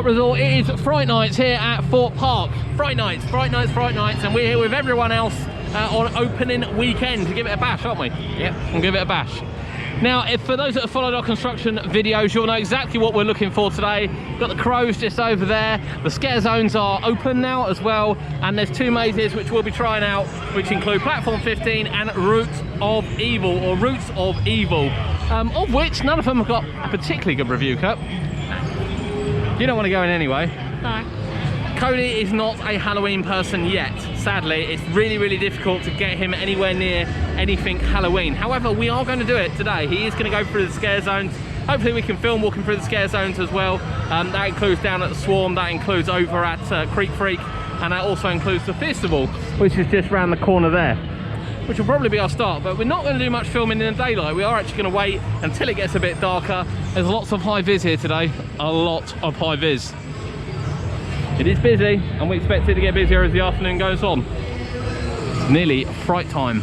Park Resort. It is Fright Nights here at Thorpe Park. Fright Nights, and we're here with everyone else on opening weekend to give it a bash, aren't we? Yep. And give it a bash. Now, if for those that have followed our construction videos, you'll know exactly what we're looking for today. Got the crows just over there. The scare zones are open now as well, and there's two mazes which we'll be trying out, which include Platform 15 and Roots of Evil, of which none of them have got a particularly good review, Kurt. You don't want to go in anyway. No. Cody is not a Halloween person yet. Sadly, it's really difficult to get him anywhere near anything Halloween. However, we are going to do it today. He is going to go through the scare zones. Hopefully we can film walking through the scare zones as well. That includes down at the Swarm, that includes over at Creek Freak, and that also includes the Fearstival, which is just round the corner there, which will probably be our start. But we're not going to do much filming in the daylight. We are actually going to wait until it gets a bit darker. There's lots of high vis here today, a lot of high vis. It is busy, and we expect it to get busier as the afternoon goes on. It's nearly fright time.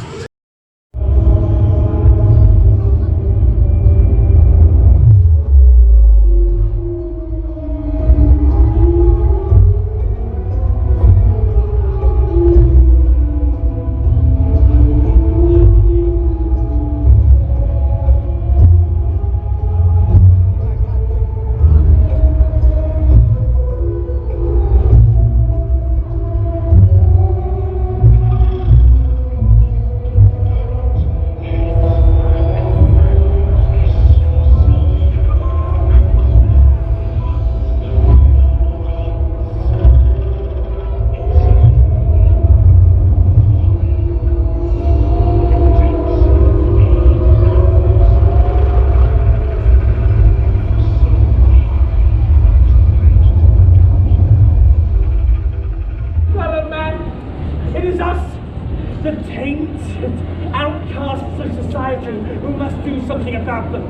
Outcasts of society who must do something about them.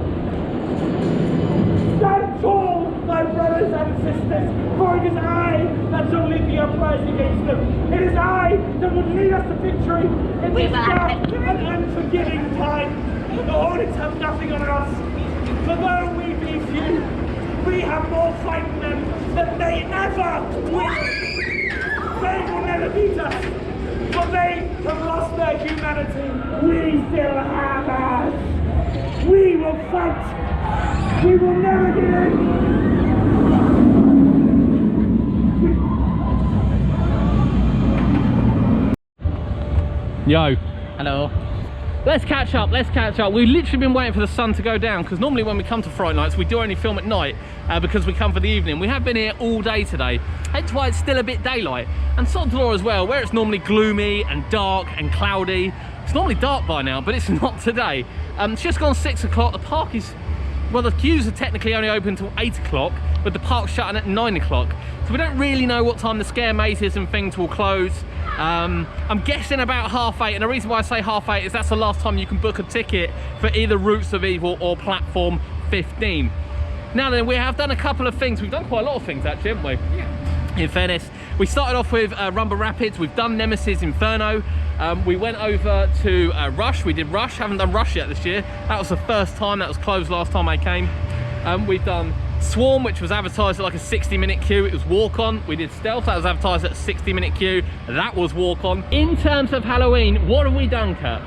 Stand tall, my brothers and sisters, for it is I that shall lead the uprising against them. It is I that will lead us to victory in this dark and unforgiving time. The Hornets have nothing on us, for though we be few, we have more fight in them than they ever will. They will never beat us. But they have lost their humanity. We still have ours. We will fight. We will never give in. Yo. Hello. Let's catch up. We've literally been waiting for the sun to go down, because normally when we come to Fright Nights we do only film at night because we come for the evening. We have been here all day today, hence why it's still a bit daylight. And sod's law as well, where it's normally gloomy and dark and cloudy. It's normally dark by now, but it's not today. It's just gone 6 o'clock. The park is, well, the queues are technically only open till 8 o'clock, but the park's shutting at 9 o'clock. So we don't really know what time the scare mazes and things will close. I'm guessing about 8:30, and the reason why I say 8:30 is that's the last time you can book a ticket for either Roots of Evil or Platform 15. Now then, we have done a couple of things. We've done quite a lot of things actually, haven't we? Yeah. In fairness, we started off with Rumble Rapids. We've done Nemesis Inferno. We went over to Rush. We did Rush. Haven't done Rush yet this year. That was the first time. That was closed last time I came. We've done Swarm, which was advertised at like a 60-minute queue. It was walk on. We did Stealth. That was advertised at a 60-minute queue. That was walk on. In terms of Halloween, what have we done, Kurt?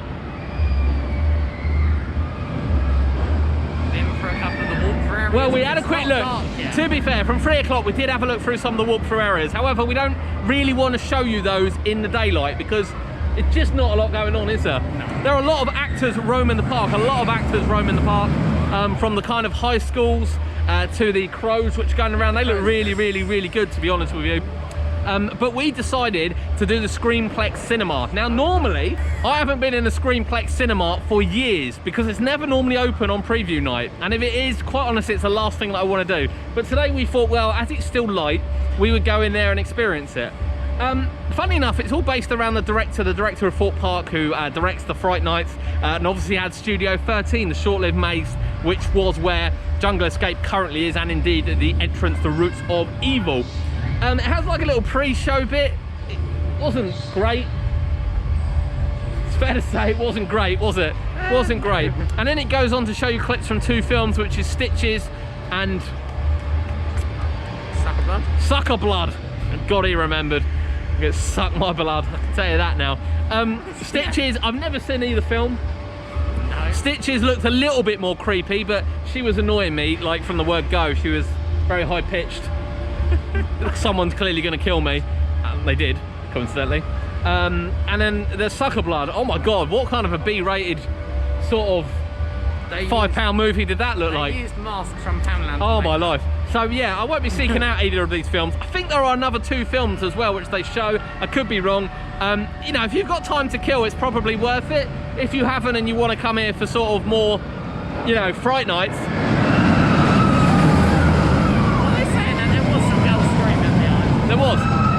Well, we had a quick look. To be fair, from 3 o'clock we did have a look through some of the walk-through areas. However, we don't really want to show you those in the daylight because it's just not a lot going on, is there? No. There are a lot of actors roaming the park, from the kind of high schools to the crows which are going around. They look really good, to be honest with you. But we decided to do the Screamplex Cinema. Now normally, I haven't been in the Screamplex Cinema for years because it's never normally open on preview night. And if it is, quite honestly, it's the last thing that I want to do. But today we thought, well, as it's still light, we would go in there and experience it. Funny enough, it's all based around the director of Thorpe Park, who directs the Fright Nights, and obviously had Studio 13, the short-lived maze, which was where Jungle Escape currently is, and indeed the entrance to Roots of Evil. It has like a little pre-show bit. It wasn't great. It's fair to say it wasn't great, was it? It wasn't great. And then it goes on to show you clips from two films, which is Stitches and one. Sucker Blood. God, he remembered. I'm gonna suck my blood, I can tell you that now. Stitches, I've never seen either film. No. Stitches looked a little bit more creepy, but she was annoying me, like from the word go. She was very high-pitched. Someone's clearly gonna kill me. They did, coincidentally. And then the Sucker Blood. Oh my God, what kind of a B-rated sort of £5 movie did that look like? They used masks from Poundland. Oh my life. So yeah, I won't be seeking out either of these films. I think there are another 2 films as well which they show. I could be wrong. You know, if you've got time to kill, it's probably worth it. If you haven't and you want to come here for sort of more, you know, Fright Nights. What are they saying? And there was some girls screaming behind. There was.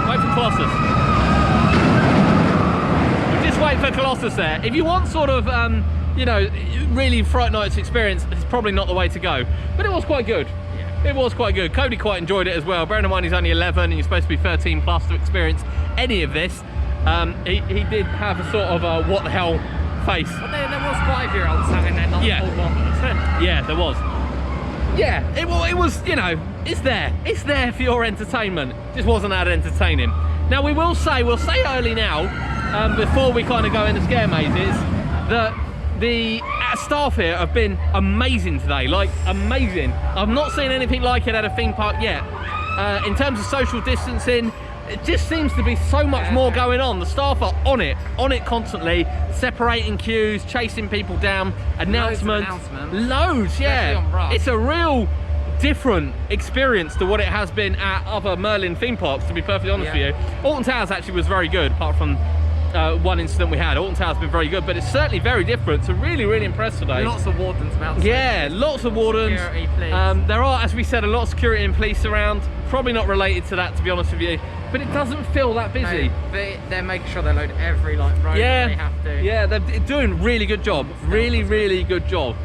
Wait for Colossus. Just wait for Colossus there. If you want sort of, you know, really Fright Nights experience, it's probably not the way to go. But it was quite good. It was quite good. Cody quite enjoyed it as well. Bearing in mind he's only 11 and you're supposed to be 13 plus to experience any of this. He did have a sort of a what the hell face. But there was 5-year-olds having their not Yeah. old one. Yeah, there was. Yeah, it was, you know, it's there. It's there for your entertainment. Just wasn't that entertaining. Now we'll say early now, before we kind of go into scare mazes, that the staff here have been amazing today, like amazing. I've not seen anything like it at a theme park yet. In terms of social distancing, it just seems to be so much more going on. The staff are on it constantly, separating queues, chasing people down, announcements. Loads, yeah. It's a real different experience to what it has been at other Merlin theme parks, to be perfectly honest with you. Alton Towers actually was very good, apart from one incident we had. Alton Tower's been very good, but it's certainly very different. So really impressed today. Lots of wardens about. Yeah, lots of wardens. Security, police. There are, as we said, a lot of security and police around. Probably not related to that, to be honest with you, but it doesn't feel that busy. No, they're making sure they load every road that they have to. Yeah, they're doing a really good job. Really good job.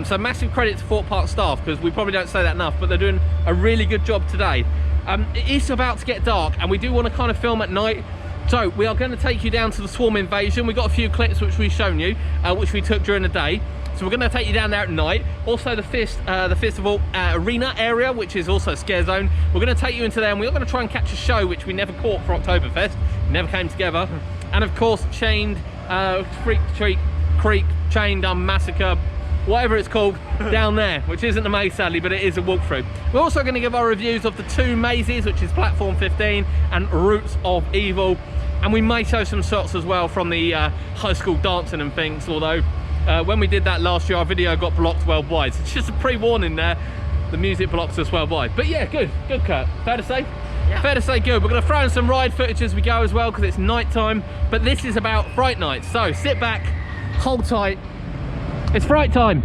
So massive credit to Thorpe Park staff, because we probably don't say that enough, but they're doing a really good job today. It is about to get dark, and we do want to kind of film at night. So we are going to take you down to the Swarm Invasion. We've got a few clips which we've shown you, which we took during the day. So we're going to take you down there at night. Also the Fearstival Arena area, which is also a scare zone. We're going to take you into there, and we're going to try and catch a show which we never caught for Oktoberfest. Never came together. And of course, Chained, Freak Creek, Chained, Massacre, whatever it's called, down there, which isn't a maze sadly, but it is a walkthrough. We're also going to give our reviews of the 2 mazes, which is Platform 15 and Roots of Evil. And we may show some shots as well from the high school dancing and things, although when we did that last year, our video got blocked worldwide. So it's just a pre-warning there, the music blocks us worldwide. But yeah, good Kurt, fair to say? Yeah. Fair to say good. We're going to throw in some ride footage as we go as well, because it's night time, but this is about Fright Nights. So sit back, hold tight, it's fright time.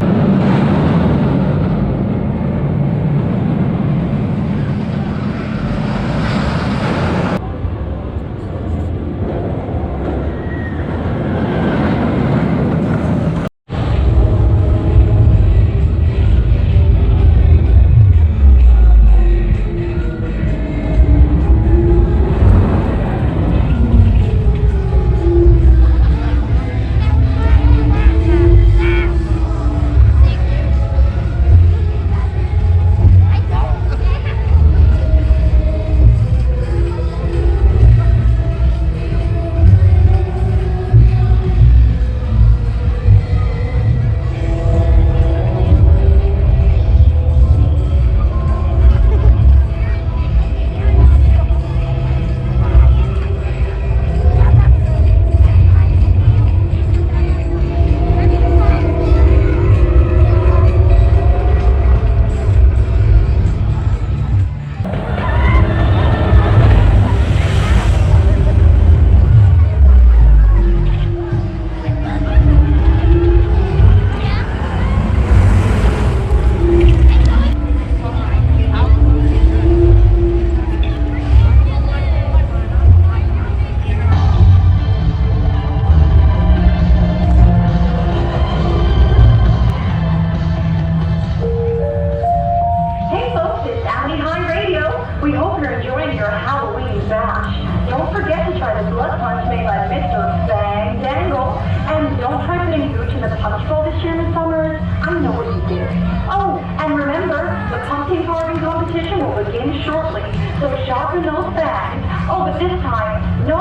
Oh, and remember, the pumpkin carving competition will begin shortly. So sharpen those fangs. Oh, but this time, no.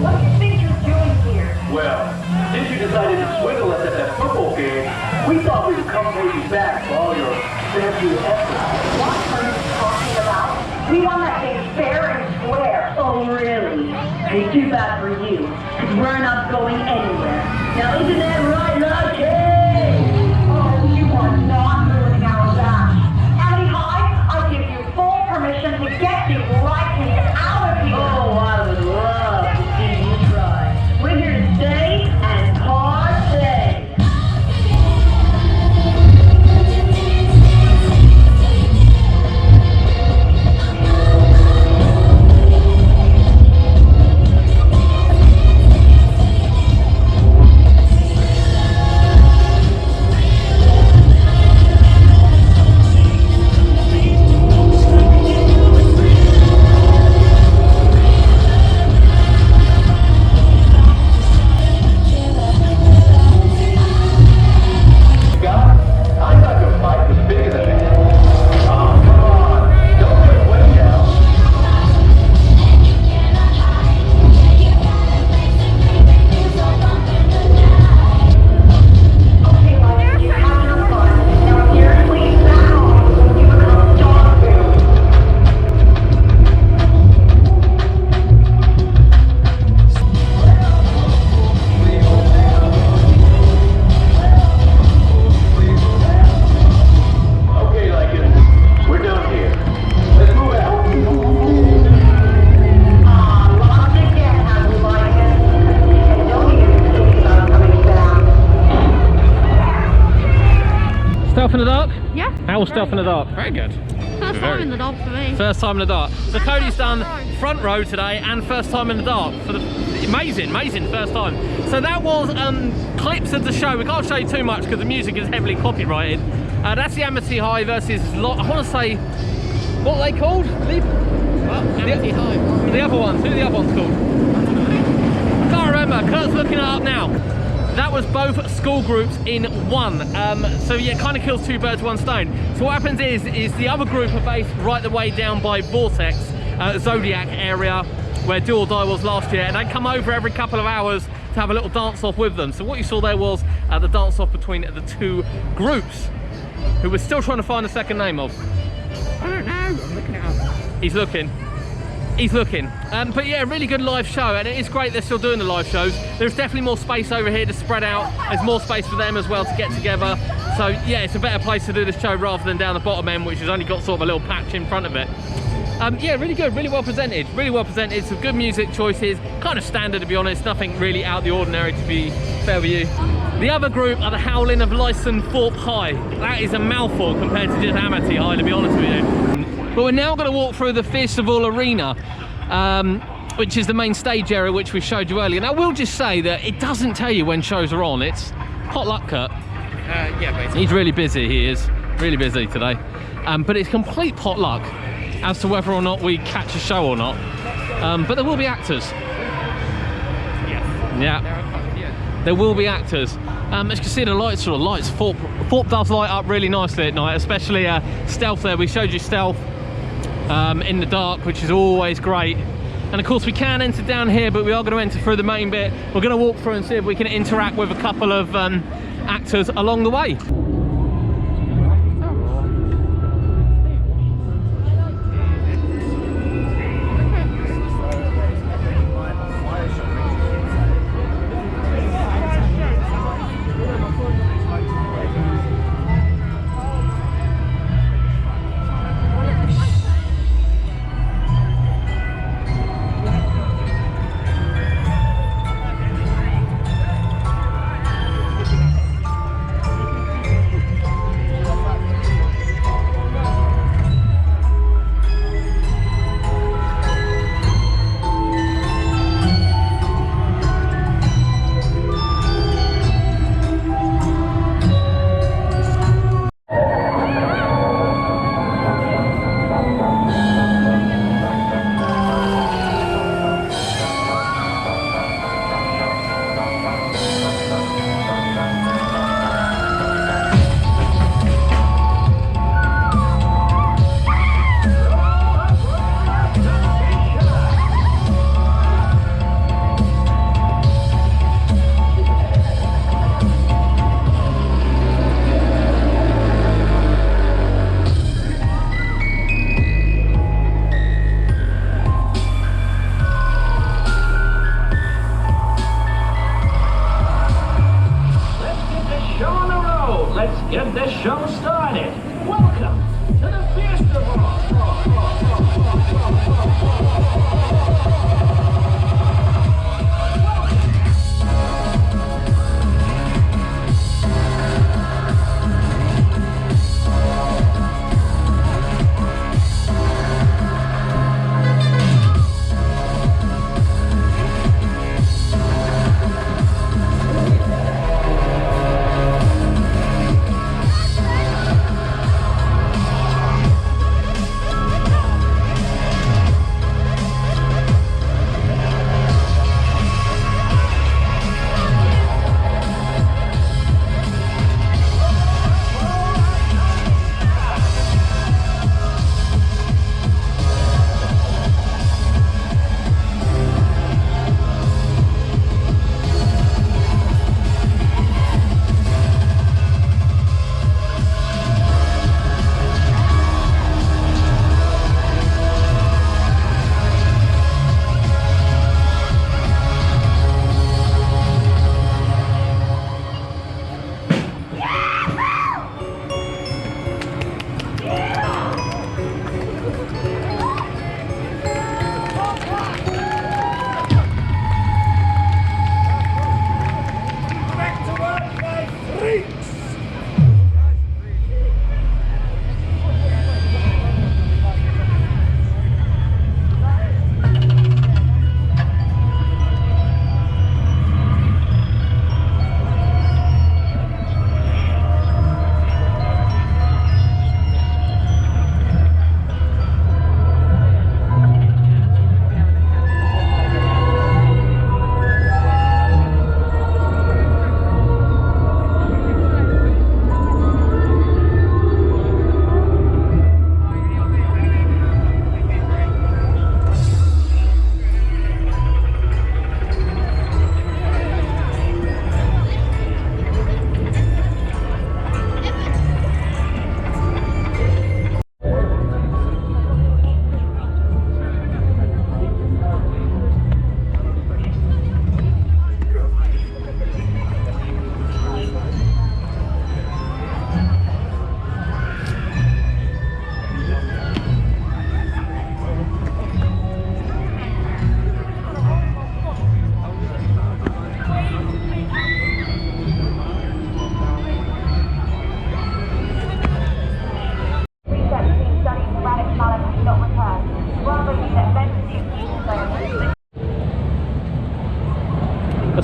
What do you think you're doing here? Well, since you decided to swindle us at that football game, we thought we would come pay you back for all your fancy efforts. What are you talking about? We won that thing fair and square. Oh, really? Hey, too bad for you, because we're not going anywhere. Now, isn't that right, Lucky? Oh, you are not ruining our bash. Abby High, I give you full permission to get these licenses out of here. Oh, I would love to see you try. We're here to stay and party. Stealth in the dark? Yeah. How was stealth in the dark? Very good. First time in the dark for me. First time in the dark. So Cody's done front row today and first time in the dark for the amazing first time. So that was clips of the show. We can't show you too much because the music is heavily copyrighted. That's the Amity High versus I want to say, what are they called? Amity High. The other ones. Who are the other ones called? Can't remember. Kurt's looking it up now. That was both school groups in one. So yeah, it kind of kills two birds with one stone. So what happens is the other group are based right the way down by Vortex, Zodiac area, where Do or Die was last year, and they come over every couple of hours to have a little dance off with them. So what you saw there was the dance off between the two groups, who we're still trying to find the second name of. I don't know. I'm looking it up. He's looking. He's looking. But yeah, really good live show, and it is great they're still doing the live shows. There's definitely more space over here to spread out. There's more space for them as well to get together. So yeah, it's a better place to do this show rather than down the bottom end, which has only got sort of a little patch in front of it. Yeah, really good, really well presented, some good music choices, kind of standard to be honest, nothing really out of the ordinary to be fair with you. The other group are the Howling of Lyson Thorpe High. That is a mouthful compared to just Amity High, to be honest with you. But we're now going to walk through the Fearstival Arena, which is the main stage area which we showed you earlier. Now, we'll just say that it doesn't tell you when shows are on. It's hot luck, Kurt. Yeah, basically. He's really busy, he is. Really busy today. But it's complete pot luck as to whether or not we catch a show or not. But there will be actors. Yes. Yeah. There will be actors. As you can see, the lights are lights. Thorpe does light up really nicely at night, especially stealth there. We showed you stealth in the dark, which is always great. And of course we can enter down here, but we are going to enter through the main bit. We're going to walk through and see if we can interact with a couple of actors along the way.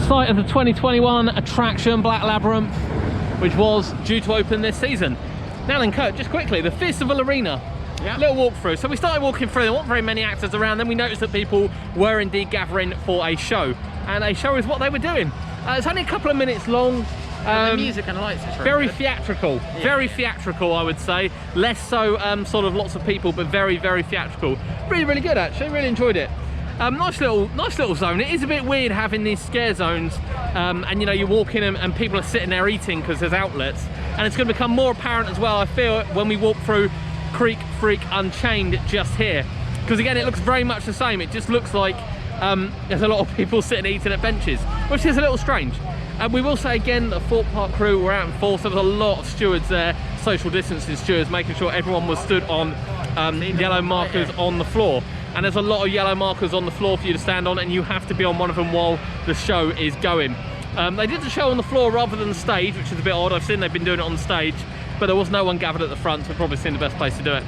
site of the 2021 attraction Black Labyrinth, which was due to open this season. Now then, Kurt, just quickly, the Fearstival Arena. Yeah. Little walkthrough. So we started walking through, there weren't very many actors around, then we noticed that people were indeed gathering for a show. And a show is what they were doing. It's only a couple of minutes long. The music and lights is very good. theatrical, Yeah. very theatrical, I would say. Less so sort of lots of people, but very, very theatrical. Really, really good actually, really enjoyed it. Nice little zone. It is a bit weird having these scare zones and you know, you walk in and people are sitting there eating because there's outlets. And it's going to become more apparent as well, I feel, when we walk through Creek Freak Unchained just here. Because again, it looks very much the same. It just looks like there's a lot of people sitting eating at benches, which is a little strange. We will say again, the Thorpe Park crew were out in force. There was a lot of stewards there, social distancing stewards, making sure everyone was stood on yellow markers on the floor. And there's a lot of yellow markers on the floor for you to stand on, and you have to be on one of them while the show is going. They did the show on the floor rather than the stage, which is a bit odd. I've seen they've been doing it on the stage, but there was no one gathered at the front, so we've probably seen the best place to do it.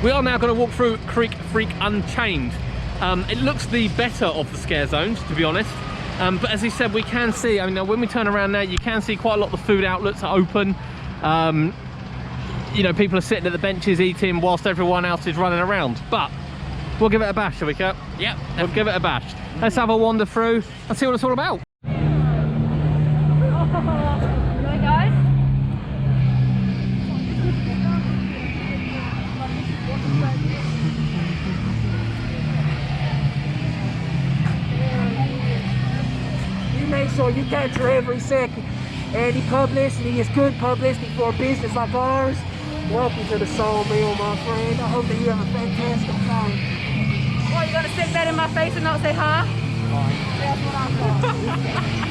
We are now going to walk through Creek Freak Unchained. It looks the better of the scare zones, to be honest. But as he said, we can see, I mean, when we turn around now, you can see quite a lot of the food outlets are open. You know, people are sitting at the benches eating whilst everyone else is running around. But we'll give it a bash, shall we, Kurt? Yep. We'll give it a bash. Let's have a wander through and see what it's all about. Really, guys? You make sure you capture every second. Any publicity is good publicity for a business like ours. Welcome to the Sawmill, my friend. I hope that you have a fantastic time. What, you gonna stick that in my face and not say hi? That's what I thought.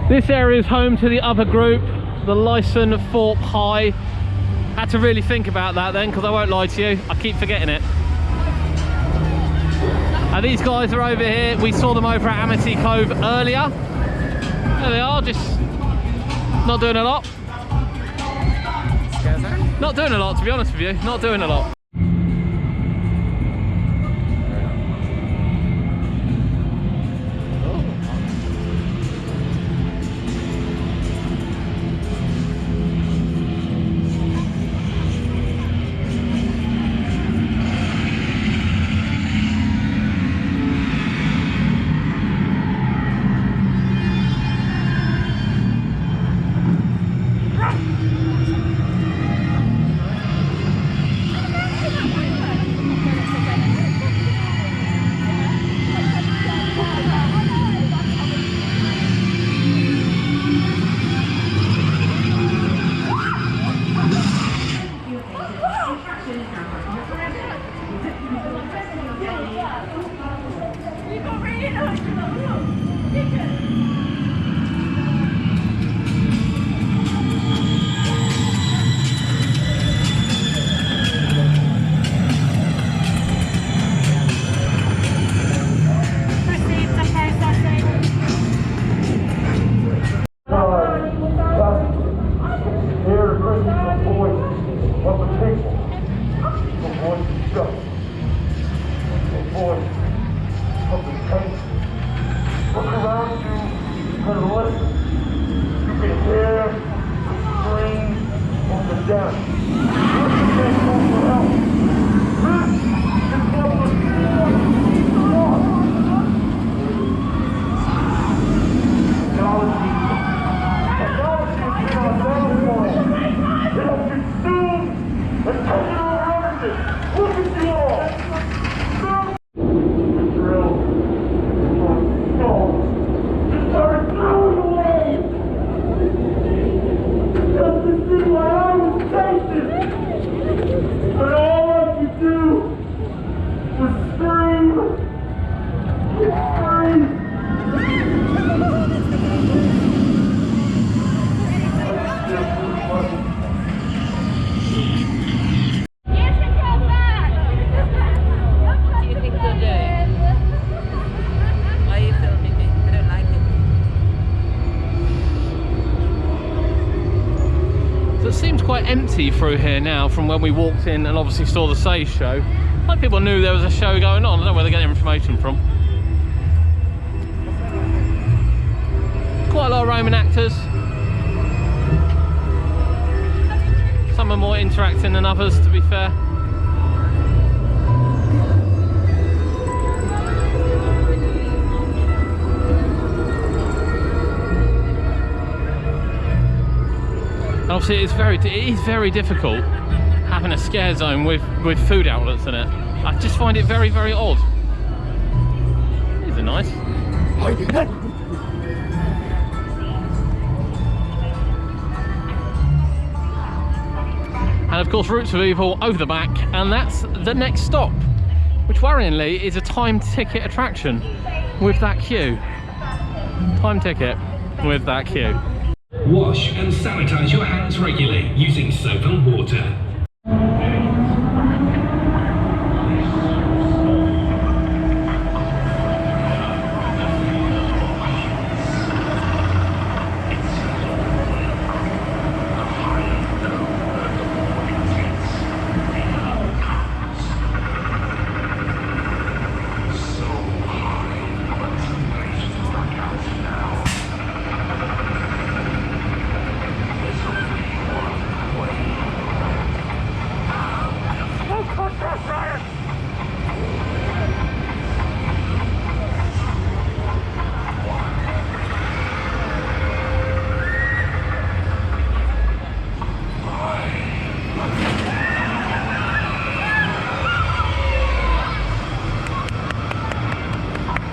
This area is home to the other group, the Lyson Thorpe High. Had to really think about that then, because I won't lie to you, I keep forgetting it. These guys are over here. We saw them over at Amity Cove earlier. There they are, just not doing a lot. Not doing a lot, to be honest with you, not doing a lot. down. What's the best call for help? This is what was wrong. Technology has been our downfall. It has consumed and taken over everything. Look at you all. The drill. No. Just started throwing away. Just to see what I was tasting. But all I could do was scream. Scream. You should come back. What do you think they're doing? Why are you filming it? I don't like it. So it seems quite empty through here now from when we walked in and obviously saw the Say show. Like people knew there was a show going on. I don't know where they're getting information from. Quite a lot of Roman actors. Some are more interacting than others, to be fair. And obviously it is very difficult having a scare zone with food outlets in it. I just find it very, very odd. These are nice. And of course Roots of Evil over the back, and that's the next stop, which worryingly is a time ticket attraction with that queue. Time ticket with that queue. Wash and sanitize your hands regularly using soap and water.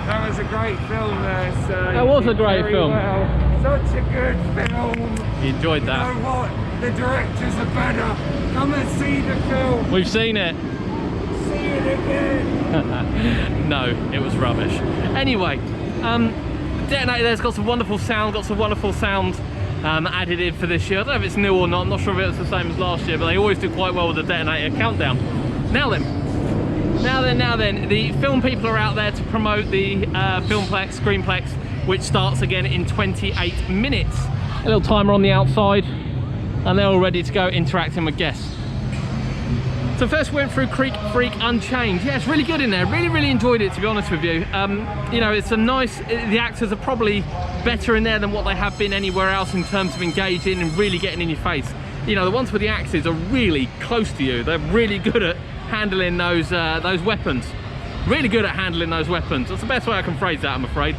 That was a great film. Well. Such a good film. You enjoyed You that. know what? The directors are better. Come and see the film. We've seen it. See it again. No, it was rubbish. Anyway, Detonator there's got some wonderful sound, added in for this year. I don't know if it's new or not, I'm not sure if it's the same as last year, but they always do quite well with the Detonator countdown. Now then, the film people are out there to promote the Filmplex, Screamplex, which starts again in 28 minutes. A little timer on the outside, and they're all ready to go interacting with guests. So first we went through Creek Freak Unchained. Yeah, it's really good in there. Really enjoyed it, to be honest with you. You know, it's a nice, the actors are probably better in there than what they have been anywhere else in terms of engaging and really getting in your face. You know, the ones with the axes are really close to you. They're really good at handling those weapons. Really good at handling those weapons. That's the best way I can phrase that, I'm afraid.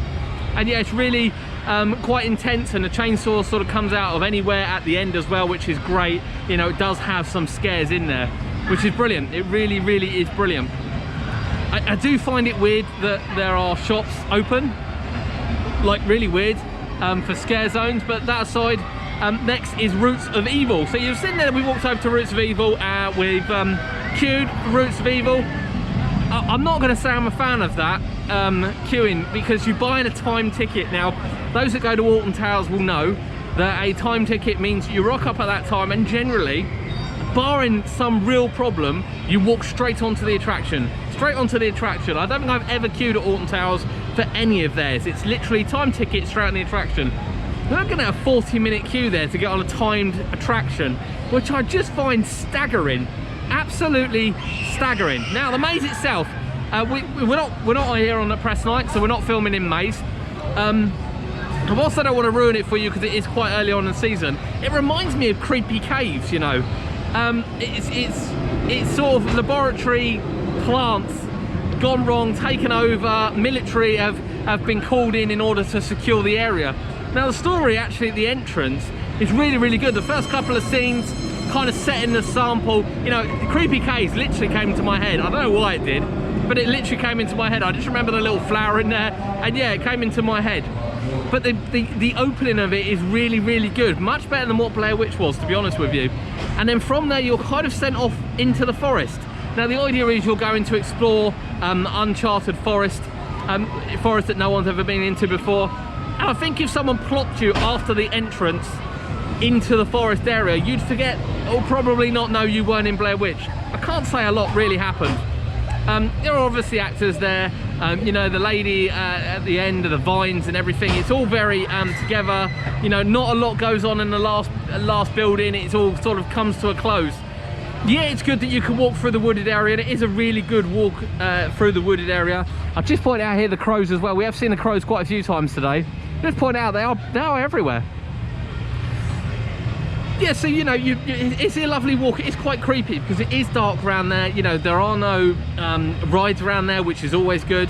And yeah, it's really quite intense, and the chainsaw sort of comes out of anywhere at the end as well, which is great. You know, it does have some scares in there, which is brilliant. It really is brilliant. I do find it weird that there are shops open, like really weird, for scare zones, but that aside, next is Roots of Evil. So you've seen there, we walked over to Roots of Evil, we've queued for Roots of Evil. I'm not going to say I'm a fan of that queuing, because you're buying a time ticket. Now, those that go to Alton Towers will know that a time ticket means you rock up at that time, and generally, barring some real problem, you walk straight onto the attraction. Straight onto the attraction. I don't think I've ever queued at Alton Towers for any of theirs. It's literally time ticket straight on the attraction. We're going to have a 40-minute queue there to get on a timed attraction, which I just find staggering. Absolutely staggering. Now the maze itself, we're not here on the press night, so we're not filming in maze. I also don't want to ruin it for you because it is quite early on in the season. It reminds me of creepy caves, you know. it's sort of laboratory plants gone wrong, taken over. Military have been called in order to secure the area. Now the story actually at the entrance is really good. The first couple of scenes kind of setting the sample, you know, Creepy Caves literally came into my head. I don't know why it did, but it literally came into my head. I just remember the little flower in there, and yeah, it came into my head. But the opening of it is really good, much better than what Blair Witch was, to be honest with you. And then from there you're kind of sent off into the forest. Now the idea is you're going to explore uncharted forest, forest that no one's ever been into before. And I think if someone plopped you after the entrance into the forest area, you'd forget or probably not know you weren't in Blair Witch. I can't say a lot really happened. There are obviously actors there, you know, the lady at the end of the vines and everything. It's all very together, you know, not a lot goes on in the last building. It's all sort of comes to a close. Yeah, it's good that you can walk through the wooded area, and it is a really good walk through the wooded area. I've just pointed out here the crows as well. We have seen the crows quite a few times today. Just point out they are everywhere. Yeah, so you know, it's a lovely walk. It's quite creepy because it is dark around there. You know, there are no rides around there, which is always good.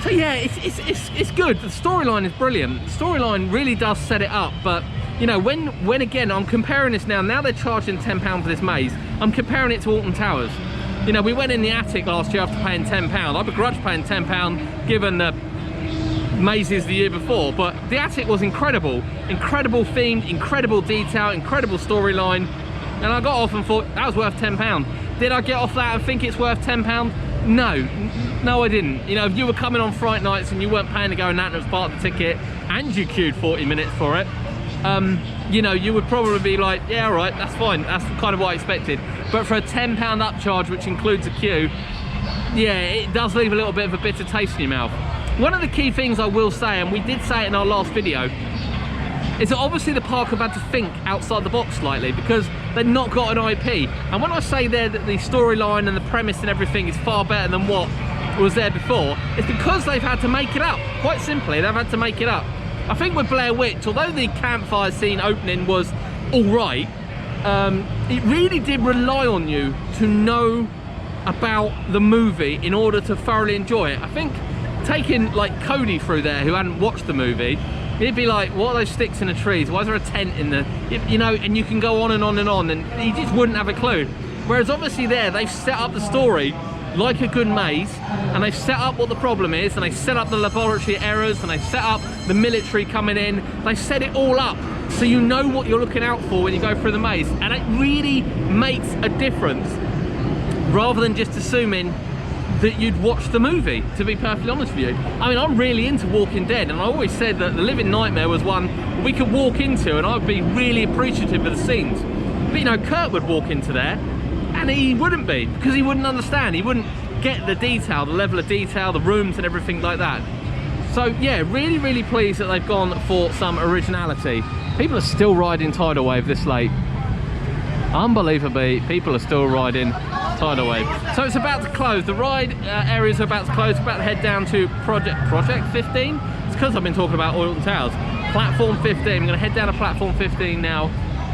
So yeah, it's good. The storyline is brilliant. The storyline really does set it up. But you know, when again, I'm comparing this now they're charging £10 for this maze. I'm comparing it to Alton Towers. You know, we went in the attic last year after paying £10. I begrudge paying £10 given the mazes the year before, but the attic was incredible themed, incredible detail, incredible storyline, and I got off and thought that was worth £10. Did I get off that and think it's worth £10? No I didn't. You know, if you were coming on Fright Nights and you weren't paying to go in that and it was part of the ticket and you queued 40 minutes for it, you know, you would probably be like, yeah, all right, that's fine, that's kind of what I expected. But for a £10 upcharge, which includes a queue, yeah, it does leave a little bit of a bitter taste in your mouth. One of the key things I will say, and we did say it in our last video, is that obviously the park have had to think outside the box slightly because they've not got an IP. And when I say there that the storyline and the premise and everything is far better than what was there before, it's because they've had to make it up. Quite simply, they've had to make it up. I think with Blair Witch, although the campfire scene opening was all right, it really did rely on you to know about the movie in order to thoroughly enjoy it. I think taking like Cody through there who hadn't watched the movie, he'd be like, what are those sticks in the trees? Why is there a tent in the, you know, and you can go on and on and on, and he just wouldn't have a clue. Whereas obviously there, they've set up the story like a good maze, and they've set up what the problem is, and they set up the laboratory errors, and they set up the military coming in. They set it all up so you know what you're looking out for when you go through the maze, and it really makes a difference rather than just assuming that you'd watch the movie, to be perfectly honest with you. I mean, I'm really into Walking Dead, and I always said that The Living Nightmare was one we could walk into and I'd be really appreciative of the scenes. But you know, Kurt would walk into there and he wouldn't be, because he wouldn't understand. He wouldn't get the detail, the level of detail, the rooms and everything like that. So yeah, really pleased that they've gone for some originality. People are still riding Tidal Wave this late. Unbelievably, people are still riding Tidal Wave. So it's about to close. The ride areas are about to close. We're about to head down to Project 15. It's because I've been talking about Alton Towers. Platform 15. I'm going to head down to Platform 15 now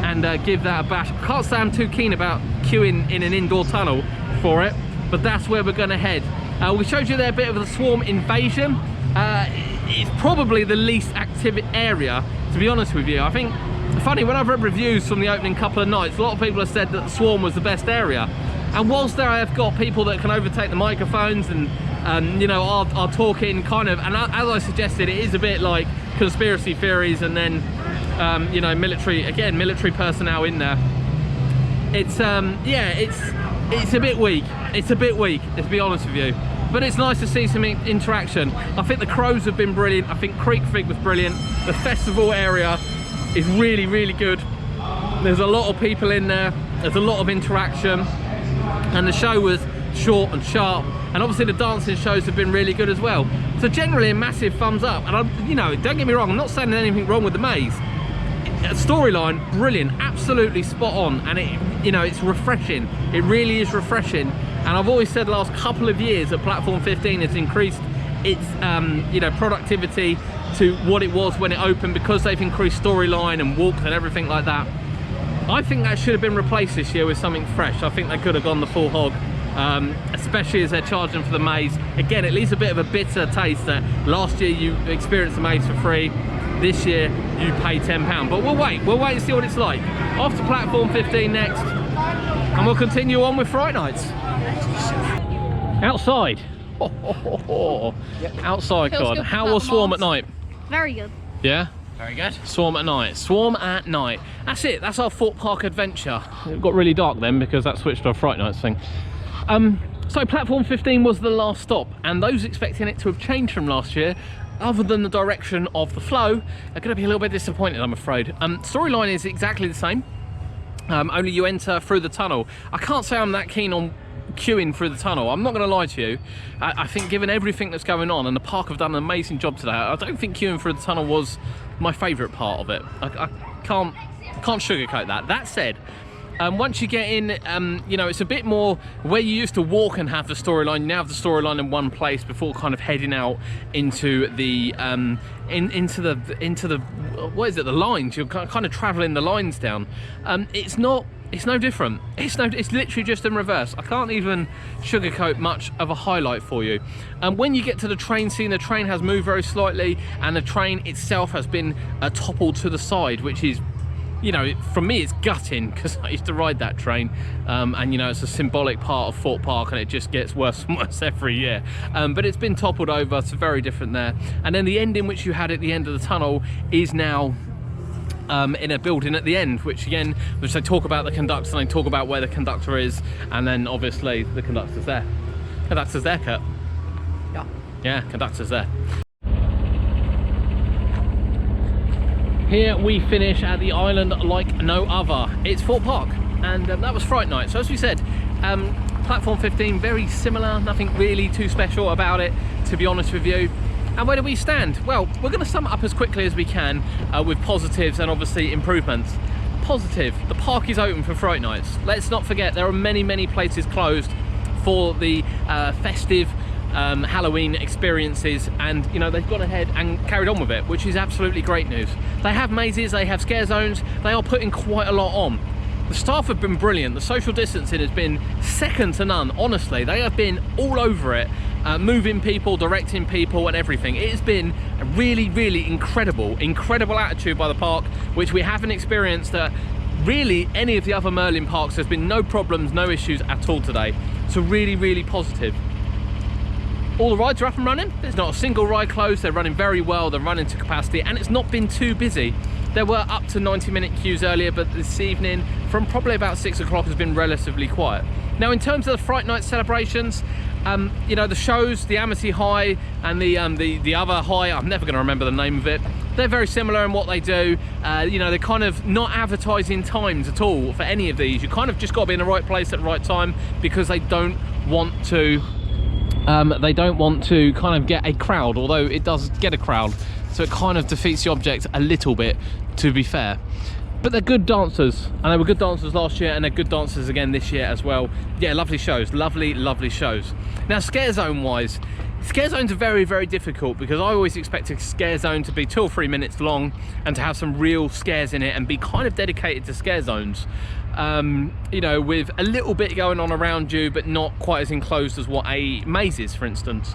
and give that a bash. I can't say I'm too keen about queuing in an indoor tunnel for it, but that's where we're going to head. We showed you there a bit of the swarm invasion. It's probably the least active area, to be honest with you. I think, funny, when I've read reviews from the opening couple of nights, a lot of people have said that the swarm was the best area. And whilst there I have got people that can overtake the microphones and you know, are talking kind of, and as I suggested, it is a bit like conspiracy theories, and then you know, military personnel in there. It's yeah, it's a bit weak. It's a bit weak, to be honest with you. But it's nice to see some interaction. I think the crows have been brilliant. I think Creek Fig was brilliant. The festival area is really good. There's a lot of people in there. There's a lot of interaction. And the show was short and sharp. And obviously the dancing shows have been really good as well. So generally a massive thumbs up. And you know, don't get me wrong, I'm not saying there's anything wrong with the maze. Storyline, brilliant, absolutely spot on. And it, you know, it's refreshing. It really is refreshing. And I've always said the last couple of years that Platform 15 has increased its you know, productivity to what it was when it opened, because they've increased storyline and walks and everything like that. I think that should have been replaced this year with something fresh. I think they could have gone the full hog, especially as they're charging for the maze. Again, it leaves a bit of a bitter taste that last year you experienced the maze for free, this year you pay £10. But we'll wait and see what it's like. Off to platform 15 next, and we'll continue on with Fright Nights. Outside. Outside, Feels God. good How for was Swarm that at night? Very good. Yeah? Very good. Swarm at night. Swarm at night. That's it. That's our Thorpe Park adventure. It got really dark then because that switched to a Fright Nights thing. So platform 15 was the last stop, and those expecting it to have changed from last year, other than the direction of the flow, are going to be a little bit disappointed, I'm afraid. Storyline is exactly the same, only you enter through the tunnel. I can't say I'm that keen on queuing through the tunnel. I'm not going to lie to you. I think given everything that's going on, and the park have done an amazing job today, I don't think queuing through the tunnel was my favourite part of it. I can't sugarcoat that. That said, once you get in, you know, it's a bit more where you used to walk and have the storyline. You now have the storyline in one place before kind of heading out into the into the what is it? The lines. You're kind of travelling the lines down. It's no different. It's literally just in reverse. I can't even sugarcoat much of a highlight for you. When you get to the train scene, the train has moved very slightly, and the train itself has been toppled to the side, which is, you know, for me it's gutting because I used to ride that train, and you know, it's a symbolic part of Thorpe Park, and it just gets worse and worse every year. But it's been toppled over, it's very different there. And then the ending which you had at the end of the tunnel is now in a building at the end, which again, which they talk about the conductor, and they talk about where the conductor is, and then obviously the conductor's there. Conductor's there, Kurt. Yeah, conductor's there. Here we finish at the island like no other. It's Thorpe Park, and that was Fright Night. So as we said, platform 15, very similar, nothing really too special about it, to be honest with you. And where do we stand? Well, we're going to sum it up as quickly as we can with positives and obviously improvements. Positive, the park is open for Fright Nights. Let's not forget there are many places closed for the festive Halloween experiences, and you know, they've gone ahead and carried on with it, which is absolutely great news. They have mazes, they have scare zones, they are putting quite a lot on. The staff have been brilliant. The social distancing has been second to none, honestly. They have been all over it, moving people, directing people and everything. It has been a really incredible attitude by the park, which we haven't experienced at really any of the other Merlin parks. There's been no problems, no issues at all today. So really positive. All the rides are up and running. There's not a single ride closed. They're running very well, they're running to capacity, and it's not been too busy. There were up to 90-minute queues earlier, but this evening, from probably about 6 o'clock, has been relatively quiet. Now, in terms of the Fright Night celebrations, you know, the shows, the Amity High and the other high, I'm never going to remember the name of it, they're very similar in what they do. You know, they're kind of not advertising times at all for any of these. You kind of just got to be in the right place at the right time, because they don't want to kind of get a crowd, although it does get a crowd, so it kind of defeats the object a little bit, to be fair. But they're good dancers, and they were good dancers last year, and they're good dancers again this year as well. Yeah, lovely shows, lovely shows. Now, scare zone wise, scare zones are very difficult, because I always expect a scare zone to be 2 or 3 minutes long and to have some real scares in it and be kind of dedicated to scare zones. You know, with a little bit going on around you, but not quite as enclosed as what a maze is, for instance.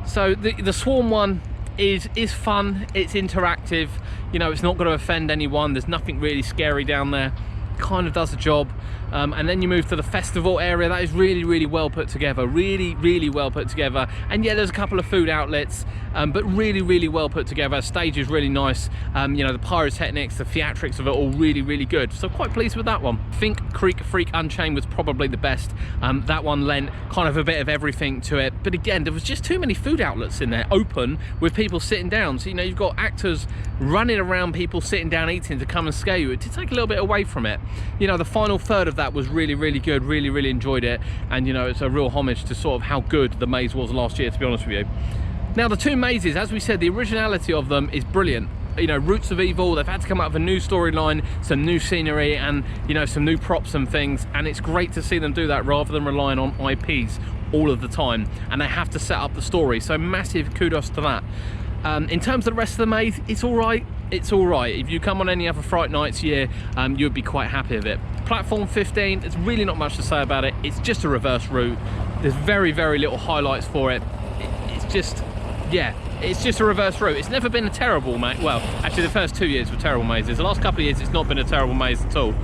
So the Swarm one is fun, it's interactive, you know, it's not going to offend anyone, there's nothing really scary down there, kind of does the job. And then you move to the festival area. That is really well put together, really well put together. And yeah, there's a couple of food outlets, but really well put together. Stage is really nice. You know, the pyrotechnics, the theatrics of it all really good, so quite pleased with that one. Think Creek Freak Unchained was probably the best. That one lent kind of a bit of everything to it, but again, there was just too many food outlets in there open with people sitting down. So you know, you've got actors running around, people sitting down eating to come and scare you. It did take a little bit away from it. You know, the final third of that was really good, really enjoyed it, and you know, it's a real homage to sort of how good the maze was last year, to be honest with you. Now, the two mazes, as we said, the originality of them is brilliant. You know, Roots of Evil, they've had to come up with a new storyline, some new scenery, and you know, some new props and things, and it's great to see them do that rather than relying on IPs all of the time, and they have to set up the story, so massive kudos to that. In terms of the rest of the maze, it's all right. it's all right. If you come on any other Fright Nights year, you'd be quite happy with it. Platform 15, there's really not much to say about it. It's just a reverse route. There's very, very little highlights for it. It's just, yeah, it's just a reverse route. It's never been a terrible maze. Well, actually the first 2 years were terrible mazes. The last couple of years it's not been a terrible maze at all.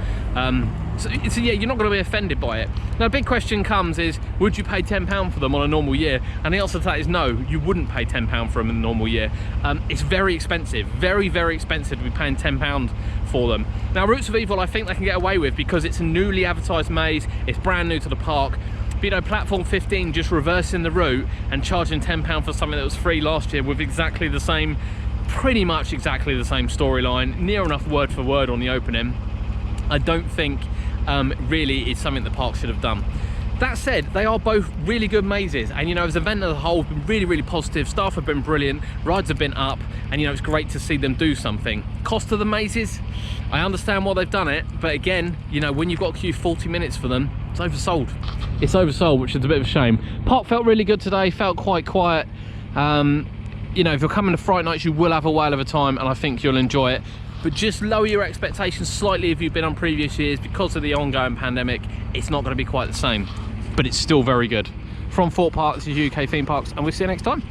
So yeah, you're not going to be offended by it. Now, a big question comes is, would you pay £10 for them on a normal year? And the answer to that is no, you wouldn't pay £10 for them in a normal year. It's very expensive, very, very expensive to be paying £10 for them. Now, Roots of Evil, I think they can get away with because it's a newly advertised maze, it's brand new to the park. But, you know, Platform 15 just reversing the route and charging £10 for something that was free last year with exactly the same, pretty much exactly the same storyline, near enough word for word on the opening, I don't think really it's something the park should have done. That said, they are both really good mazes, and you know, as an event as a whole, been really, really positive. Staff have been brilliant, rides have been up, and you know, it's great to see them do something. Cost of the mazes, I understand why they've done it, but again, you know, when you've got to queue 40 minutes for them, it's oversold. It's oversold, which is a bit of a shame. Park felt really good today, felt quite quiet. You know, if you're coming to Fright Nights, you will have a whale of a time, and I think you'll enjoy it. But just lower your expectations slightly if you've been on previous years. Because of the ongoing pandemic, it's not going to be quite the same, but it's still very good. From Thorpe Park, this is UK Theme Parks, and we'll see you next time.